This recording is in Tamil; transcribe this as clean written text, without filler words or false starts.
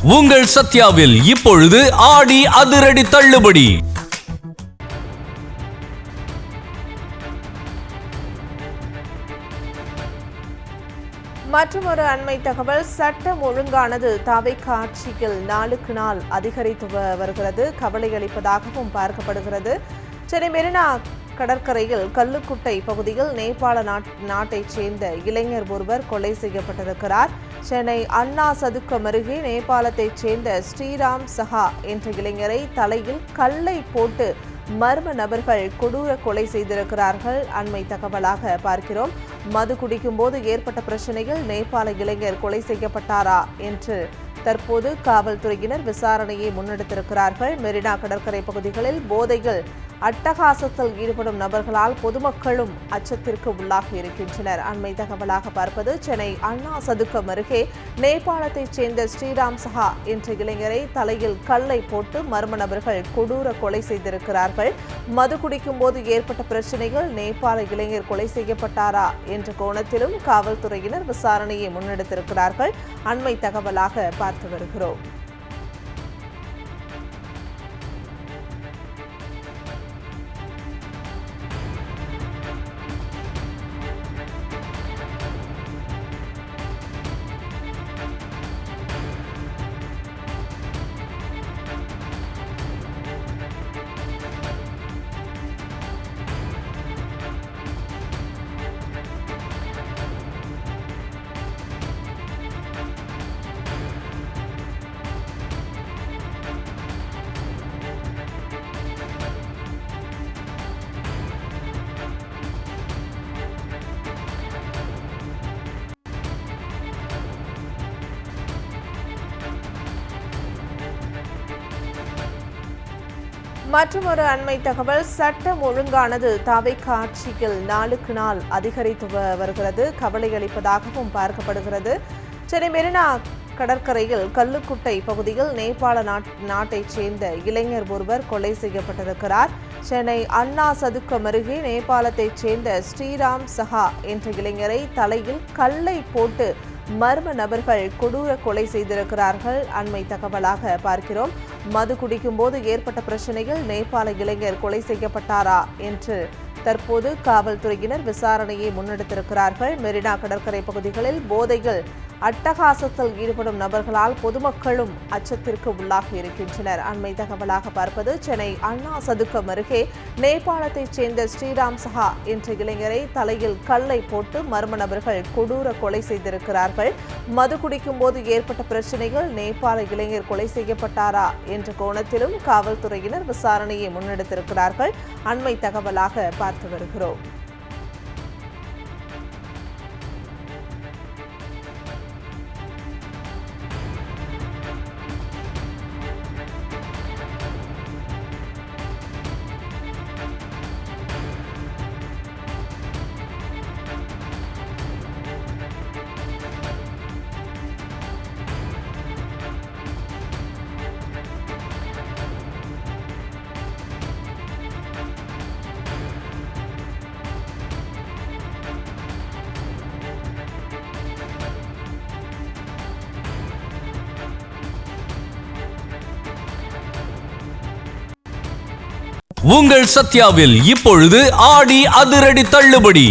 உங்கள் சத்யாவில் இப்பொழுது ஆடி அதிரடி தள்ளுபடி. மற்றொரு அண்மை தகவல். சட்டம் ஒழுங்கானது தவிக ஆட்சியில் நாளுக்கு நாள் அதிகரித்து வருகிறது. கவலை அளிப்பதாகவும் பார்க்கப்படுகிறது. சென்னை மெரினா கடற்கரையில் கல்லுக்குட்டை பகுதியில் நேபாள நாட்டைச் சேர்ந்த இளைஞர் ஒருவர் கொலை செய்யப்பட்டிருக்கிறார். சென்னை அண்ணா சதுக்கம் அருகே நேபாளத்தைச் சேர்ந்த ஸ்ரீராம் சஹா என்ற இளைஞரை தலையில் கல்லை போட்டு மர்ம நபர்கள் கொடூர கொலை செய்திருக்கிறார்கள். அண்மை தகவலாக பார்க்கிறோம். மது குடிக்கும் போது ஏற்பட்ட பிரச்சனையில் நேபாள இளைஞர் கொலை செய்யப்பட்டாரா என்று தற்போது காவல்துறையினர் விசாரணையை முன்னெடுத்திருக்கிறார்கள். மெரினா கடற்கரை பகுதிகளில் போதைகள் அட்டகாசத்தில் ஈடுபடும் நபர்களால் பொதுமக்களும் அச்சத்திற்கு உள்ளாகி இருக்கின்றனர். அண்மை தகவலாக பார்ப்பது சென்னை அண்ணா சதுக்கம் அருகே நேபாளத்தைச் சேர்ந்த ஸ்ரீராம் சஹா என்ற இளைஞரை தலையில் கல்லை போட்டு மர்ம நபர்கள் கொடூர கொலை செய்திருக்கிறார்கள். மது குடிக்கும் போது ஏற்பட்ட பிரச்சனைகள் நேபாள இளைஞர் கொலை செய்யப்பட்டாரா என்ற கோணத்திலும் காவல்துறையினர் விசாரணையை முன்னெடுத்திருக்கிறார்கள். அண்மை தகவலாக பார்த்து வருகிறோம். மற்றொரு அண்மை தகவல். சட்டம் ஒழுங்கானது தவிக ஆட்சியில் நாளுக்கு நாள் அதிகரித்து வருகிறது. கவலை அளிப்பதாகவும் பார்க்கப்படுகிறது. சென்னை மெரினா கடற்கரையில் கல்லுக்குட்டை பகுதியில் நேபாள நாட்டைச் சேர்ந்த இளைஞர் ஒருவர் கொலை செய்யப்பட்டிருக்கிறார். சென்னை அண்ணா சதுக்கம் அருகே நேபாளத்தைச் சேர்ந்த ஸ்ரீராம் சஹா என்ற இளைஞரை தலையில் கல்லை போட்டு மர்ம நபர்கள் கொடூர கொலை செய்திருக்கிறார்கள். அண்மை தகவலாக பார்க்கிறோம். மது குடிக்கும் போது ஏற்பட்ட பிரச்சனையில் நேபாள இளைஞர் கொலை செய்யப்பட்டாரா என்று தற்போது காவல்துறையினர் விசாரணையை முன்னெடுத்திருக்கிறார்கள். மெரினா கடற்கரை பகுதிகளில் போதைகள் அட்டகாசத்தில் ஈடுபடும் நபர்களால் பொதுமக்களும் அச்சத்திற்கு உள்ளாகி இருக்கின்றனர். அண்மை தகவலாக பார்ப்பது சென்னை அண்ணா சதுக்கம் அருகே நேபாளத்தைச் சேர்ந்த ஸ்ரீராம் சஹா என்ற இளைஞரை தலையில் கல்லை போட்டு மர்ம நபர்கள் கொடூர கொலை செய்திருக்கிறார்கள். மது குடிக்கும் போது ஏற்பட்ட பிரச்சனைகள் நேபாள இளைஞர் கொலை செய்யப்பட்டாரா என்ற கோணத்திலும் காவல்துறையினர் விசாரணையை முன்னெடுத்திருக்கிறார்கள். அண்மை தகவலாக பார்த்து வருகிறோம். உங்கள் சத்யாவில் இப்பொழுது ஆடி அதிரடி தள்ளுபடி.